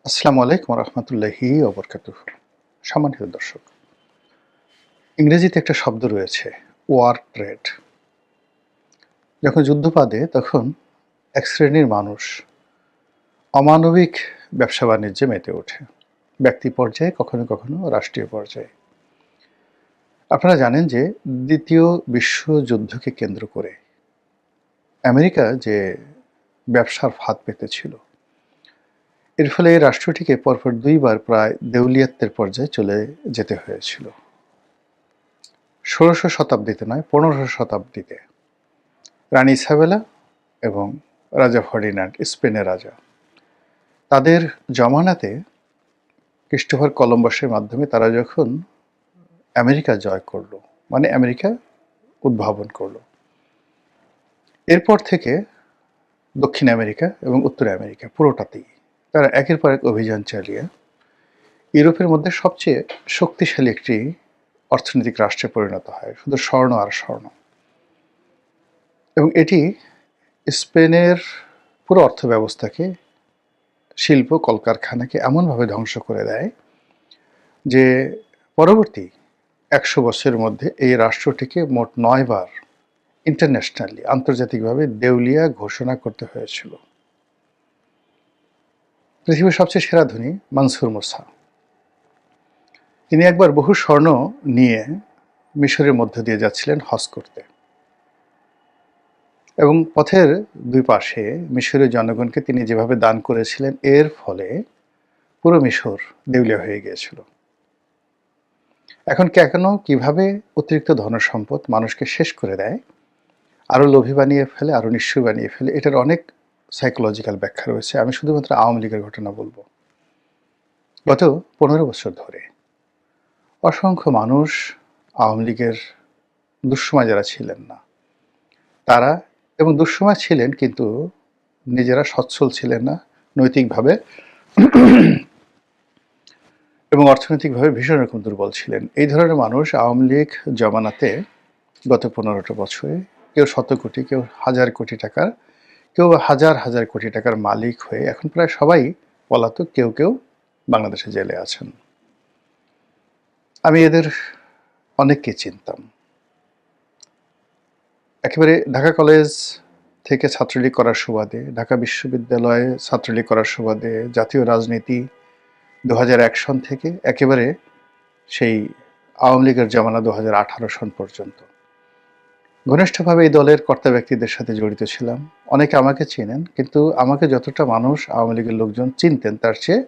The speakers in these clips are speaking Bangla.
আসসালামু আলাইকুম রহমতুল্লাহি ওবরকাতুহ। সম্মানিত দর্শক, ইংরেজিতে একটা শব্দ রয়েছে, ওয়ার ট্রেড। যখন যুদ্ধ বাধে তখন এক শ্রেণীর মানুষ অমানবিক ব্যবসা বাণিজ্যে মেতে ওঠে, ব্যক্তি পর্যায়ে, কখনো কখনো রাষ্ট্রীয় পর্যায়ে। আপনারা জানেন যে দ্বিতীয় বিশ্বযুদ্ধকে কেন্দ্র করে আমেরিকা যে ব্যবসার ফাঁদ পেতেছিল, এর ফলে এই রাষ্ট্রটিকে পরপর দুইবার প্রায় দেউলিয়াত্বের পর্যায়ে চলে যেতে হয়েছিল। ১৬শ শতাব্দীতে নয়, ১৫শ শতাব্দীতে রানী ইসাবেলা এবং রাজা ফার্ডিনান্ড, স্পেনের রাজা, তাদের জমানাতে ক্রিস্টোফার কলম্বাসের মাধ্যমে তারা যখন আমেরিকা জয় করলো, মানে আমেরিকা উদ্ভাবন করলো, এরপর থেকে দক্ষিণ আমেরিকা এবং উত্তর আমেরিকা পুরোটাতেই তারা একের পর এক অভিযান চালিয়ে ইউরোপের মধ্যে সবচেয়ে শক্তিশালী একটি অর্থনৈতিক রাষ্ট্রে পরিণত হয়, শুধু স্বর্ণ আর স্বর্ণ। এবং এটি স্পেনের পুরো অর্থব্যবস্থাকে, শিল্প কলকারখানাকে এমনভাবে ধ্বংস করে দেয় যে পরবর্তী ১০০ বছরের মধ্যে এই রাষ্ট্রটিকে মোট ৯ বার ইন্টারন্যাশনালি, আন্তর্জাতিকভাবে দেউলিয়া ঘোষণা করতে হয়েছিল। পৃথিবীর সবচেয়ে সেরা ধনী মানসুর মুসা, তিনি একবার বহু স্বর্ণ নিয়ে মিশরের মধ্য দিয়ে যাচ্ছিলেন হজ করতে, এবং পথের দুই পাশে মিশরের জনগণকে তিনি যেভাবে দান করেছিলেন, এর ফলে পুরো মিশর দেউলিয়া হয়ে গিয়েছিল। এখন কেন, কিভাবে অতিরিক্ত ধনসম্পদ মানুষকে শেষ করে দেয়, আরও লোভী বানিয়ে ফেলে, আরও নিঃস্ব বানিয়ে ফেলে, এটার অনেক সাইকোলজিক্যাল ব্যাখ্যা রয়েছে। আমি শুধুমাত্র আওয়ামী লীগের ঘটনা বলবো। গত ১৫ বছর ধরে অসংখ্য মানুষ, আওয়ামী লীগের দুঃসময় যারা ছিলেন না তারা, এবং দুঃসময় ছিলেন কিন্তু নিজেরা সচ্ছল ছিলেন না নৈতিকভাবে এবং অর্থনৈতিকভাবে ভীষণ রকম দুর্বল ছিলেন, এই ধরনের মানুষ আওয়ামী লীগ জমানাতে গত ১৫টা বছরে কেউ শত কোটি, কেউ হাজার কোটি টাকার, কেউ হাজার হাজার কোটি টাকার মালিক হয়ে এখন প্রায় সবাই পলাতক, কেউ কেউ বাংলাদেশে জেলে আছেন। আমি এদের অনেককে চিনতাম। একেবারে ঢাকা কলেজ থেকে ছাত্রলীগ করার সুবাদে, ঢাকা বিশ্ববিদ্যালয়ে ছাত্রলীগ করার সুবাদে, জাতীয় রাজনীতি ২০০১ সন থেকে একেবারে সেই আওয়ামী লীগের জমানা ২০১৮ সন পর্যন্ত ঘনিষ্ঠভাবে এই দলের কর্তা ব্যক্তিদের সাথে জড়িত ছিলাম। অনেকে আমাকে চেনেন, কিন্তু আমাকে যতটা মানুষ আওয়ামী লীগের লোকজন চিনতেন তার চেয়ে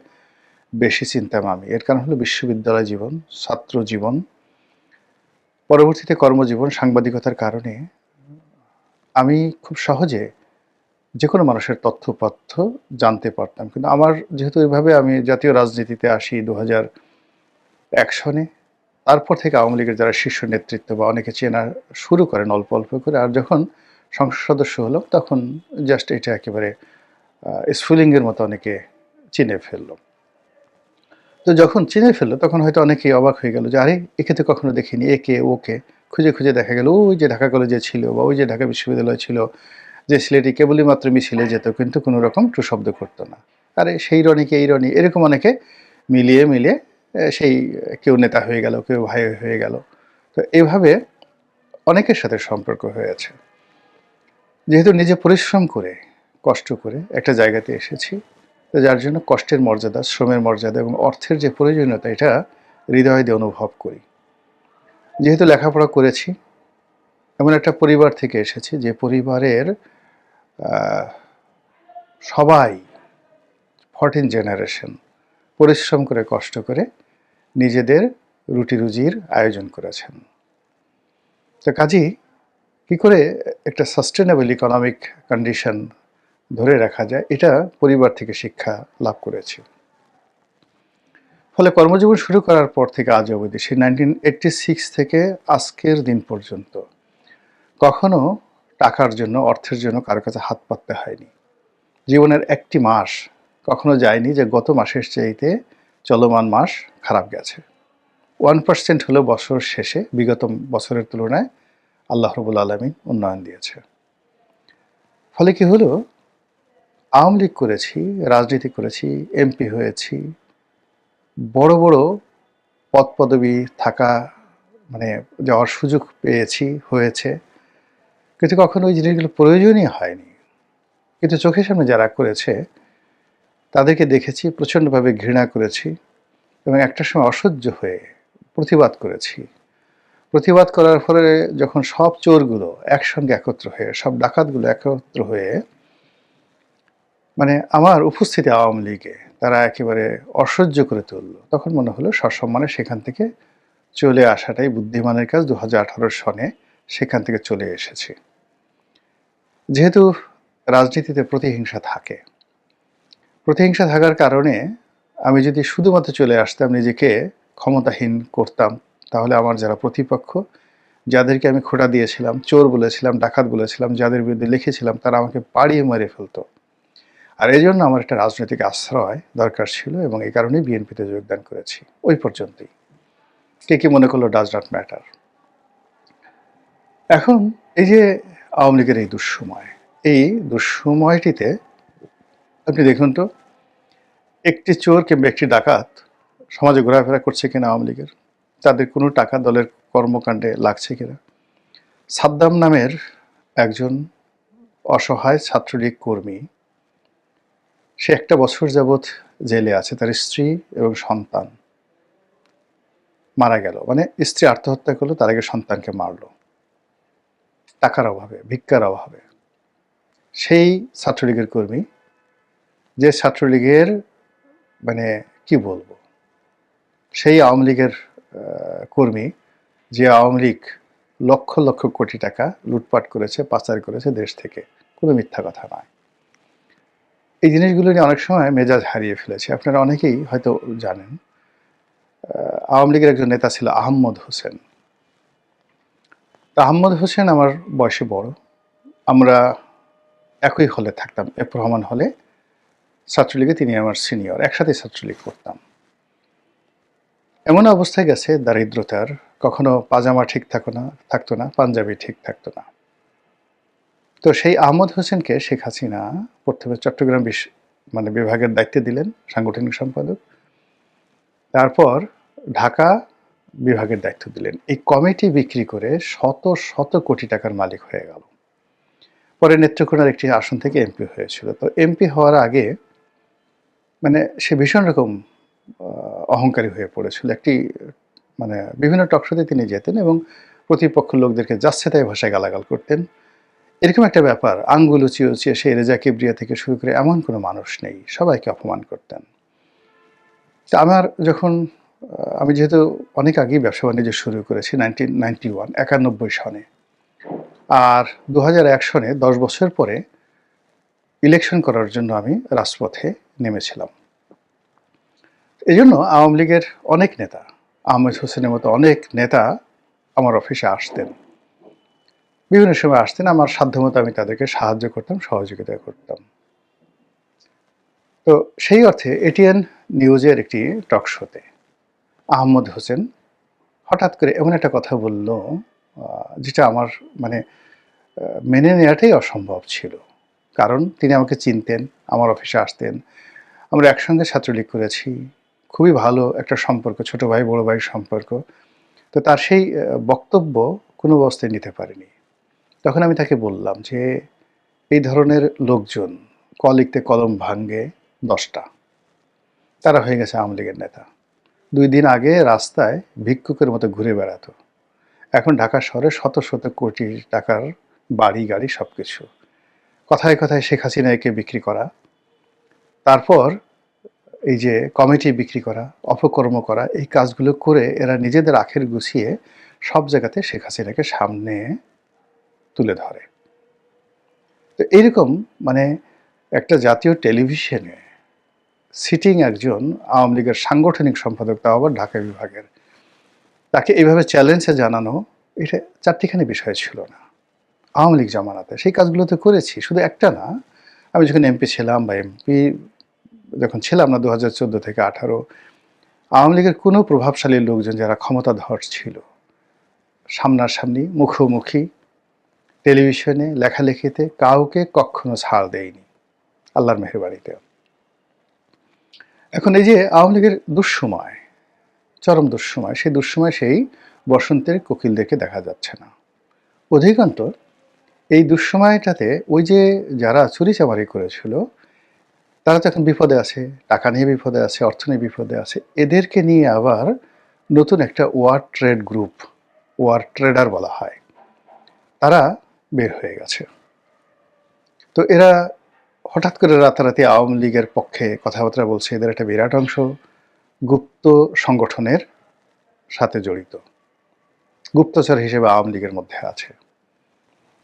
বেশি চিনতাম আমি। এর কারণ হলো বিশ্ববিদ্যালয় জীবন, ছাত্র জীবন, পরবর্তীতে কর্মজীবন, সাংবাদিকতার কারণে আমি খুব সহজে যে কোনো মানুষের তথ্য জানতে পারতাম। কিন্তু আমার যেহেতু এইভাবে আমি জাতীয় রাজনীতিতে আসি ২০০১ সনে, তারপর থেকে আওয়ামী লীগের যারা শীর্ষ নেতৃত্ব বা অনেকে চেনা শুরু করেন অল্প অল্প করে, আর যখন সংসদ সদস্য হলাম তখন জাস্ট এটা একেবারে স্ফুলিঙ্গের মতো অনেকে চিনে ফেললো। তো যখন চিনে ফেললো তখন হয়তো অনেকেই অবাক হয়ে গেল যে আরে, একে তো কখনো দেখিনি, একে ওকে খুঁজে খুঁজে দেখা গেল ওই যে ঢাকা কলেজে ছিল বা ওই যে ঢাকা বিশ্ববিদ্যালয় ছিল, যে ছেলেটি কেবলই মাত্র মিছিলে যেত কিন্তু কোনো রকম টু শব্দ করতো না। আরে সেই রনিকে এই রনি, এরকম অনেকে মিলিয়ে মিলিয়ে সেই কেউ নেতা হয়ে গেল, কেউ ভাই হয়ে গেল। তো এইভাবে অনেকের সাথে সম্পর্ক হয়েছে। যেহেতু নিজে পরিশ্রম করে, কষ্ট করে একটা জায়গাতে এসেছি, তো যার জন্য কষ্টের মর্যাদা, শ্রমের মর্যাদা এবং অর্থের যে প্রয়োজনীয়তা, এটা হৃদয় দিয়ে অনুভব করি। যেহেতু লেখাপড়া করেছি, এমন একটা পরিবার থেকে এসেছি যে পরিবারের সবাই 14 জেনারেশন পরিশ্রম করে, কষ্ট করে নিজেদের রুটি রুজির আয়োজন করেছেন। তো কাজেই কী করে একটা সাস্টেনেবল ইকোনমিক কন্ডিশন ধরে রাখা যায়, এটা পরিবার থেকে শিক্ষা লাভ করেছি। ফলে কর্মজীবন শুরু করার পর থেকে আজ অবধি, সেই 1986 থেকে আজকের দিন পর্যন্ত কখনো টাকার জন্য, অর্থের জন্য কারো কাছে হাত পাততে হয়নি। জীবনের একটি মাস কখনো যায়নি যে গত মাসের চাইতে চলমান মাস খারাপ গেছে। 1% হলেও বছর শেষে বিগত বছরের তুলনায় আল্লাহ রাব্বুল আলামিন উন্নয়ন দিয়েছে। ফলে কি হলো, আওয়ামী লীগ করেছি, রাজনীতি করেছি, এমপি হয়েছি, বড় বড় পদ পদবি থাকা মানে যাওয়ার সুযোগ পেয়েছি, হয়েছে, কিন্তু কখনো ওই জিনিসগুলো প্রয়োজনই হয়নি। কিন্তু চোখের সামনে যারা করেছে তাদেরকে দেখেছি, প্রচণ্ডভাবে ঘৃণা করেছি এবং একটা সময় অসহ্য হয়ে প্রতিবাদ করেছি। প্রতিবাদ করার ফলে যখন সব চোরগুলো একসঙ্গে একত্র হয়ে, সব ডাকাতগুলো একত্র হয়ে মানে আমার উপস্থিতি আওয়ামী লীগে তারা একেবারে অসহ্য করে তুলল, তখন মনে হলো সসম্মানে সেখান থেকে চলে আসাটাই বুদ্ধিমানের কাজ। 2018 সনে সেখান থেকে চলে এসেছি। যেহেতু রাজনীতিতে প্রতিহিংসা থাকে, প্রতিহিংসা থাকার কারণে আমি যদি শুধুমাত্র চলে আসতাম, নিজেকে ক্ষমতাহীন করতাম, তাহলে আমার যারা প্রতিপক্ষ, যাদেরকে আমি খোঁটা দিয়েছিলাম, চোর বলেছিলাম, ডাকাত বলেছিলাম, যাদের বিরুদ্ধে লিখেছিলাম, তারা আমাকে পাড়িয়ে মেরে ফেলতো। আর এই জন্য আমার একটা রাজনৈতিক আশ্রয় দরকার ছিল এবং এই কারণেই বিএনপিতে যোগদান করেছি। ওই পর্যন্তই। কে কি মনে করলো ডাজ নট ম্যাটার। এখন এই যে আওয়ামী লীগের এই দুঃসময়, এই দুঃসময়টিতে আপনি দেখুন তো, একটি চোর কিংবা একটি ডাকাত সমাজে ঘোরাফেরা করছে কিনা আওয়ামী লীগের, তাদের কোনো টাকা দলের কর্মকাণ্ডে লাগছে কিনা। সাদ্দাম নামের একজন অসহায় ছাত্রলীগ কর্মী, সে 1 বছর যাবৎ জেলে আছে, তার স্ত্রী এবং সন্তান মারা গেল। মানে স্ত্রী আত্মহত্যা করলো, তার আগে সন্তানকে মারলো টাকার অভাবে, ভিক্ষার অভাবে। সেই ছাত্রলীগের কর্মী, যে ছাত্রলীগের মানে কি বলবো, সেই আওয়ামী লীগের কর্মী, যে আওয়ামী লীগ লক্ষ লক্ষ কোটি টাকা লুটপাট করেছে, পাচার করেছে দেশ থেকে, কোনো মিথ্যা কথা নয়। এই জিনিসগুলো নিয়ে অনেক সময় মেজাজ হারিয়ে ফেলেছে। আপনারা অনেকেই হয়তো জানেন, আওয়ামী লীগের একজন নেতা ছিল আহমদ হোসেন। তা আহমদ হোসেন আমার বয়সে বড়, আমরা একই হলে থাকতাম, এফ রহমান হলে, ছাত্রলীগে তিনি আমার সিনিয়র, একসাথে ছাত্রলীগ করতাম। এমন অবস্থায় গেছে দারিদ্রতার, কখনো পাজামা ঠিক থাকতো না, পাঞ্জাবি ঠিক থাকতো না। তো সেই আহমদ হোসেনকে শেখ হাসিনা প্রথমে চট্টগ্রাম বিভাগের দায়িত্বে দিলেন, সাংগঠনিক সম্পাদক। তারপর ঢাকা বিভাগের দায়িত্ব দিলেন। এই কমিটি বিক্রি করে শত শত কোটি টাকার মালিক হয়ে গেল। পরে নেত্রকোনার একটি আসন থেকে এমপি হয়েছিল। তো এমপি হওয়ার আগে সে ভীষণ রকম অহংকারী হয়ে পড়েছিল। বিভিন্ন টকশোতে তিনি যেতেন এবং প্রতিপক্ষ লোকদেরকে যাচ্ছে তাই ভাষায় গালাগাল করতেন। এরকম একটা ব্যাপার, আঙ্গুল উঁচিয়ে উঁচিয়ে সে রেজা কিবরিয়া থেকে শুরু করে এমন কোনো মানুষ নেই, সবাইকে অপমান করতেন। তা আমি যেহেতু অনেক আগেই ব্যবসা বাণিজ্য শুরু করেছি, 1991 সনে, আর 2001 সনে 10 বছর পরে ইলেকশন করার জন্য আমি রাজপথে নেমেছিলাম। এই জন্য আওয়ামী লীগের অনেক নেতা, আহমেদ হোসেনের মতো অনেক নেতা আমার অফিসে আসতেন, বিভিন্ন সময় আসতেন। আমার সাধ্যমতো আমি তাদেরকে সাহায্য করতাম, সহযোগিতা করতাম। তো সেই অর্থে এটিএন নিউজের একটি টক শোতে আহমদ হোসেন হঠাৎ করে এমন একটা কথা বলল, যেটা আমার মেনে নেওয়াটাই অসম্ভব ছিল। কারণ তিনি আমাকে চিনতেন, আমার অফিসে আসতেন, আমরা একসঙ্গে ছাত্রলীগ করেছি, খুবই ভালো একটা সম্পর্ক, ছোট ভাই বড় ভাইয়ের সম্পর্ক। তো তার সেই বক্তব্য কোনো অবস্থায় নিতে পারিনি। তখন আমি তাকে বললাম যে এই ধরনের লোকজন ক লিখতে কলম ভাঙ্গে 10টা, তারা হয়ে গেছে আওয়ামী লীগের নেতা। 2 দিন আগে রাস্তায় ভিক্ষুকের মতো ঘুরে বেড়াতো, এখন ঢাকা শহরে শত শত কোটি টাকার বাড়ি গাড়ি সবকিছু। কথায় কথায় শেখ হাসিনাকে বিক্রি করা, তারপর এই যে কমিটি বিক্রি করা, অপকর্ম করা, এই কাজগুলো করে এরা নিজেদের আখের গুছিয়ে সব জায়গাতে শেখ হাসিনাকে সামনে তুলে ধরে। তো এইরকম একটা জাতীয় টেলিভিশনে সিটিং একজন আওয়ামী লীগের সাংগঠনিক সম্পাদক, তাও আবার ঢাকা বিভাগের, তাকে এইভাবে চ্যালেঞ্জে জানানো, এটা চারটিখানি বিষয় ছিল না আওয়ামী লীগ জামানাতে। সেই কাজগুলো তো করেছি, শুধু একটা না। আমি যখন এমপি ছিলাম বা এমপি যখন ছিলাম না 2014 থেকে 18, আওয়ামী লীগের কোনো প্রভাবশালী লোকজন যারা ক্ষমতাধর ছিল, সামনাসামনি মুখোমুখি টেলিভিশনে লেখালেখিতে কাউকে কখনো ছাড় দেয়নি। আল্লাহর মেহেরবানিতে। এখন এই যে আওয়ামী লীগের দুঃসময়, চরম দুঃসময়, সেই দুঃসময় সেই বসন্তের কোকিলদেরকে দেখা যাচ্ছে না। অধিকন্তু এই দুঃসময়টাতে ওই যে যারা চুরিচামারি করেছিল তারা তো এখন বিপদে আছে, টাকা নিয়ে বিপদে আছে, অর্থ নিয়ে বিপদে আছে। এদেরকে নিয়ে আবার নতুন একটা war trade group, war trader বলা হয়, তারা বের হয়ে গেছে। তো এরা হঠাৎ করে রাতারাতি আওয়ামী লীগের পক্ষে কথাবার্তা বলছে। এদের একটা বিরাট অংশ গুপ্ত সংগঠনের সাথে জড়িত, গুপ্তচর হিসেবে আওয়ামী লীগের মধ্যে আছে।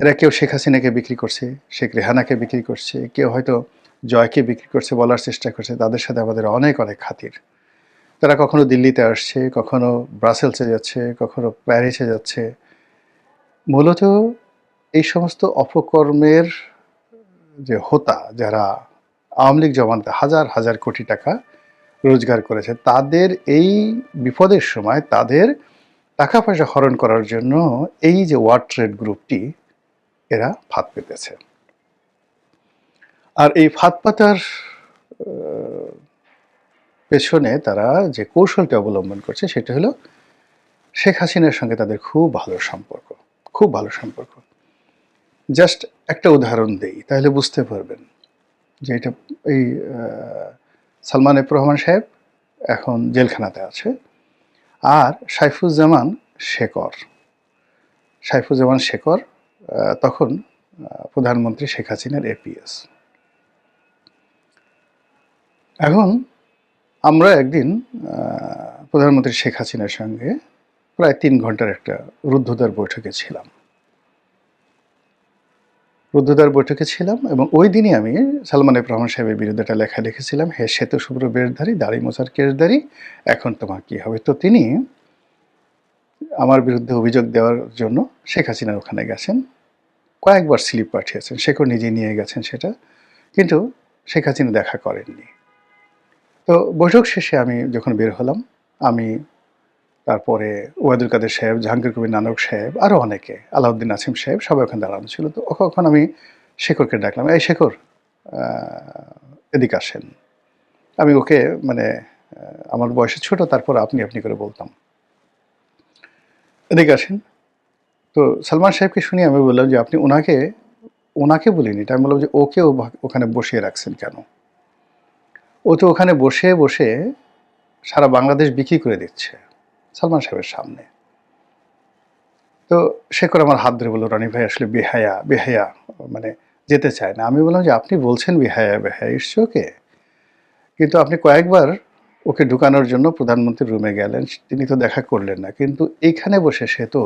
এরা কেউ শেখ হাসিনাকে বিক্রি করছে, শেখ রেহানাকে বিক্রি করছে, কেউ হয়তো জয়কে বিক্রি করছে, বলার চেষ্টা করছে তাদের সাথে আমাদের অনেক অনেক খাতির। তারা কখনো দিল্লিতে আসছে, কখনো ব্রাসেলসে যাচ্ছে, কখনো প্যারিসে যাচ্ছে। মূলত এই সমস্ত অপকর্মের যে হোতা, যারা আওয়ামী লীগ জমানাতে হাজার হাজার কোটি টাকা রোজগার করেছে, তাদের এই বিপদের সময় তাদের টাকা পয়সা হরণ করার জন্য এই যে ওয়ার ট্রেড গ্রুপটি এরা ফাঁদ পেতেছে। আর এই ফাঁদ পাতার পেছনে তারা যে কৌশলটি অবলম্বন করছে সেটা হলো শেখ হাসিনার সঙ্গে তাদের খুব ভালো সম্পর্ক, খুব ভালো সম্পর্ক। জাস্ট একটা উদাহরণ দেই তাহলে বুঝতে পারবেন যে এটা। এই সালমান এফ রহমান সাহেব এখন জেলখানাতে আছে, আর সাইফুজ্জামান শেখর তখন প্রধানমন্ত্রী শেখ হাসিনার এপিএস। এখন আমরা একদিন প্রধানমন্ত্রী শেখ হাসিনার সঙ্গে প্রায় 3 ঘন্টার একটা রুদ্ধদ্বার বৈঠকে ছিলাম এবং ওই দিনই আমি সালমান এফ রহমান সাহেবের বিরুদ্ধে একটা লেখা লিখেছিলাম, হে শ্বেত শুভ্র বেশধারী, দাড়ি মোছার কেশধারী, এখন তোমার কি হবে। তো তিনি আমার বিরুদ্ধে অভিযোগ দেওয়ার জন্য শেখ হাসিনার ওখানে গেছেন, কয়েকবার স্লিপ পাঠিয়েছেন, শেখর নিজেই নিয়ে গেছেন সেটা, কিন্তু শেখ হাসিনা দেখা করেননি। তো বৈঠক শেষে আমি যখন বের হলাম, আমি তারপরে ওয়াদুল কাদের সাহেব, জাহাঙ্গীর কবির নানক সাহেব, আরও অনেকে, আলাউদ্দিন আসিম সাহেব, সবাই ওখানে দাঁড়ানো ছিল। তো ওখানে আমি শেখরকে ডাকলাম, এই শেখর এদিকে আসেন। আমি ওকে মানে আমার বয়সে ছোট, তারপর আপনি আপনি করে বলতাম, এদিকে আসেন। তো সালমান সাহেবকে শুনে আমি বললাম যে আপনি ওনাকে বলিনি, এটা আমি বললাম যে ওকে ওখানে বসিয়ে রাখছেন কেন? ও তো ওখানে বসে বসে সারা বাংলাদেশ বিক্রি করে দিচ্ছে সালমান সাহেবের সামনে। তো শেখর আমার হাত ধরে বললো, রনি ভাই আসলে বেহায়া মানে যেতে চায় না। আমি বললাম যে আপনি বলছেন বেহায়া ইটস ওকে, কিন্তু আপনি কয়েকবার ওকে ঢুকানোর জন্য প্রধানমন্ত্রীর রুমে গেলেন, তিনি তো দেখা করলেন না, কিন্তু এইখানে বসে সে তো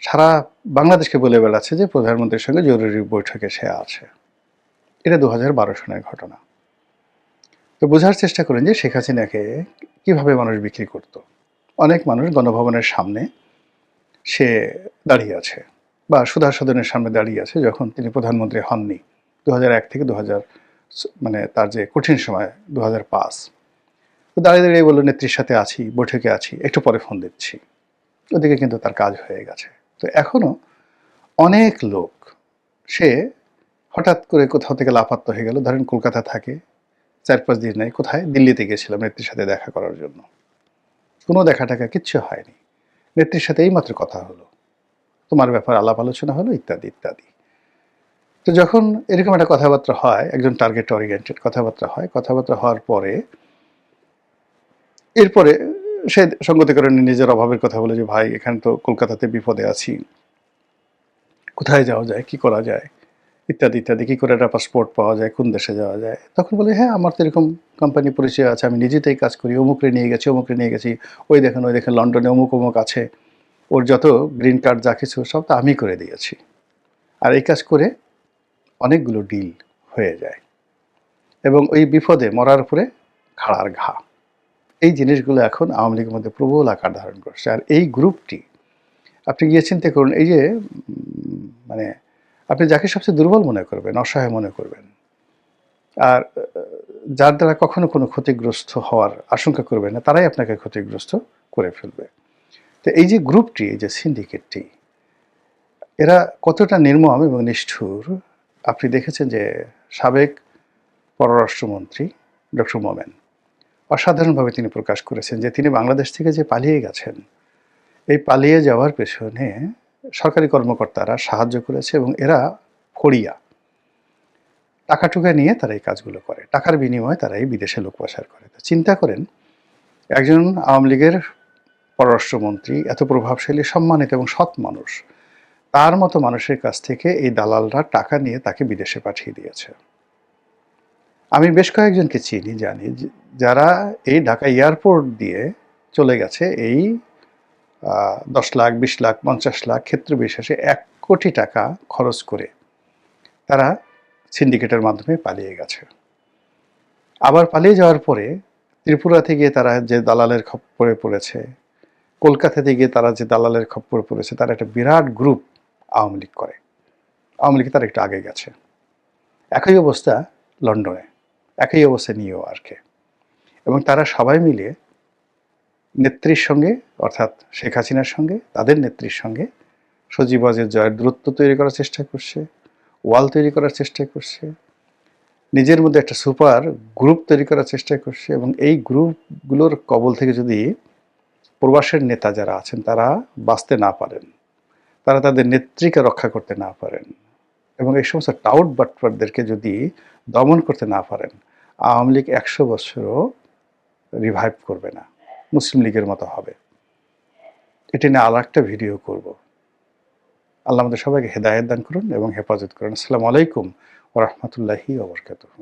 সারা বাংলাদেশকে বলে বেড়াচ্ছে যে প্রধানমন্ত্রীর সঙ্গে জরুরি বৈঠকে সে আছে। এটা 2012 সনের ঘটনা। তো বোঝার চেষ্টা করেন যে শেখ হাসিনাকে কীভাবে মানুষ বিক্রি করত। অনেক মানুষ গণভবনের সামনে সে দাঁড়িয়ে আছে, বা সুধা সদনের সামনে দাঁড়িয়ে আছে যখন তিনি প্রধানমন্ত্রী হননি 2001 থেকে 2000, মানে তার যে কঠিন সময় 2005। তো দাঁড়িয়ে দাঁড়িয়ে বললো, নেত্রীর সাথে আছি, বৈঠকে আছি, একটু পরে ফোন দিচ্ছি। ওদিকে কিন্তু তার কাজ হয়ে গেছে। তো এখনও অনেক লোক, সে হঠাৎ করে কোথাও থেকে লাপাত্তা হয়ে গেল, ধরেন কলকাতা থাকে, 4-5 দিন নেই, কোথায় দিল্লিতে গিয়েছিলাম নেত্রীর সাথে দেখা করার জন্য, কোনো দেখা টাকা কিচ্ছু হয়নি, নেত্রীর সাথে এইমাত্র কথা হলো, তোমার ব্যাপার আলাপ আলোচনা হলো, ইত্যাদি ইত্যাদি। তো যখন এরকম একটা কথাবার্তা হয়, একজন টার্গেট ওরিয়েন্টেড কথাবার্তা হওয়ার পরে এরপরে সে সঙ্গতিকরণে নিজের অভাবের কথা বলে যে ভাই এখানে তো কলকাতাতে বিপদে আছি, কোথায় যাওয়া যায়, কি করা যায়, ইত্যাদি ইত্যাদি, কী করে একটা পাসপোর্ট পাওয়া যায়, কোন দেশে যাওয়া যায়। তখন বলে, হ্যাঁ আমার তো এরকম কোম্পানি পরিচয় আছে, আমি নিজেতেই কাজ করি, অমুকরে নিয়ে গেছি, ওই দেখেন লন্ডনে অমুক আছে, ওর যত গ্রিন কার্ড যা কিছু সব তো আমি করে দিয়েছি। আর এই কাজ করে অনেকগুলো ডিল হয়ে যায় এবং ওই বিপদে মরার উপরে খাড়ার ঘা। এই জিনিসগুলো এখন আওয়ামী লীগের মধ্যে প্রবল আকার ধারণ করছে। আর এই গ্রুপটি আপনি গিয়ে চিন্তা করুন, এই যে মানে আপনি যাকে সবচেয়ে দুর্বল মনে করবেন, অসহায় মনে করবেন, আর যার দ্বারা কখনো কোনো ক্ষতিগ্রস্ত হওয়ার আশঙ্কা করবেন না, তারাই আপনাকে ক্ষতিগ্রস্ত করে ফেলবে। তো এই যে গ্রুপটি, এই যে সিন্ডিকেটটি, এরা কতটা নির্মম এবং নিষ্ঠুর আপনি দেখেছেন যে সাবেক পররাষ্ট্রমন্ত্রী ডক্টর মোমেন অসাধারণভাবে তিনি প্রকাশ করেছেন যে তিনি বাংলাদেশ থেকে যে পালিয়ে গেছেন, এই পালিয়ে যাওয়ার পেছনে সরকারি কর্মকর্তারা সাহায্য করেছে এবং এরা ফড়িয়া টাকা টুকা নিয়ে তারা এই কাজগুলো করে, টাকার বিনিময়ে তারা এই বিদেশে লোক পাচার করে। তো চিন্তা করেন, একজন আওয়ামী লীগের পররাষ্ট্রমন্ত্রী, এত প্রভাবশালী, সম্মানিত এবং সৎ মানুষ, তার মতো মানুষের কাছ থেকে এই দালালরা টাকা নিয়ে তাকে বিদেশে পাঠিয়ে দিয়েছে। আমি বেশ কয়েকজনকে চিনি, জানি যারা এই ঢাকা এয়ারপোর্ট দিয়ে চলে গেছে এই 10 লাখ, 20 লাখ, 50 লাখ, ক্ষেত্র বিশেষে 1 কোটি টাকা খরচ করে তারা সিন্ডিকেটের মাধ্যমে পালিয়ে গেছে। আবার পালিয়ে যাওয়ার পরে ত্রিপুরাতে গিয়ে তারা যে দালালের খপ্পরে পড়েছে, কলকাতাতে গিয়ে তারা যে দালালের খপ্পরে পড়েছে, তারা একটা বিরাট গ্রুপ আওয়ামী লীগ করে। আওয়ামী লীগ তার একটু আগে গেছে। একই অবস্থা লন্ডনে, একই অবস্থা নিউ ইয়র্কে। এবং তারা সবাই মিলে নেত্রীর সঙ্গে, অর্থাৎ শেখ হাসিনার সঙ্গে, তাদের নেত্রীর সঙ্গে সজীবাজের জয়ের দূরত্ব তৈরি করার চেষ্টা করছে, ওয়াল তৈরি করার চেষ্টা করছে, নিজের মধ্যে একটা সুপার গ্রুপ তৈরি করার চেষ্টা করছে। এবং এই গ্রুপগুলোর কবল থেকে যদি প্রবাসের নেতা যারা আছেন তারা বাঁচতে না পারেন, তারা তাদের নেত্রীকে রক্ষা করতে না পারেন, এবং এই সমস্ত টাউট বাটপারদেরকে যদি দমন করতে না পারেন, আওয়ামী লীগ 100 বছরও রিভাইভ করবে না, মুসলিম লীগের মতো হবে। এটা নিয়ে আর একটা ভিডিও করব। আল্লাহ আমাদের সবাইকে হেদায়েত দান করুন এবং হেফাজত করুন। আসসালামু আলাইকুম ওয়া রাহমাতুল্লাহি ওয়া বারাকাতুহু।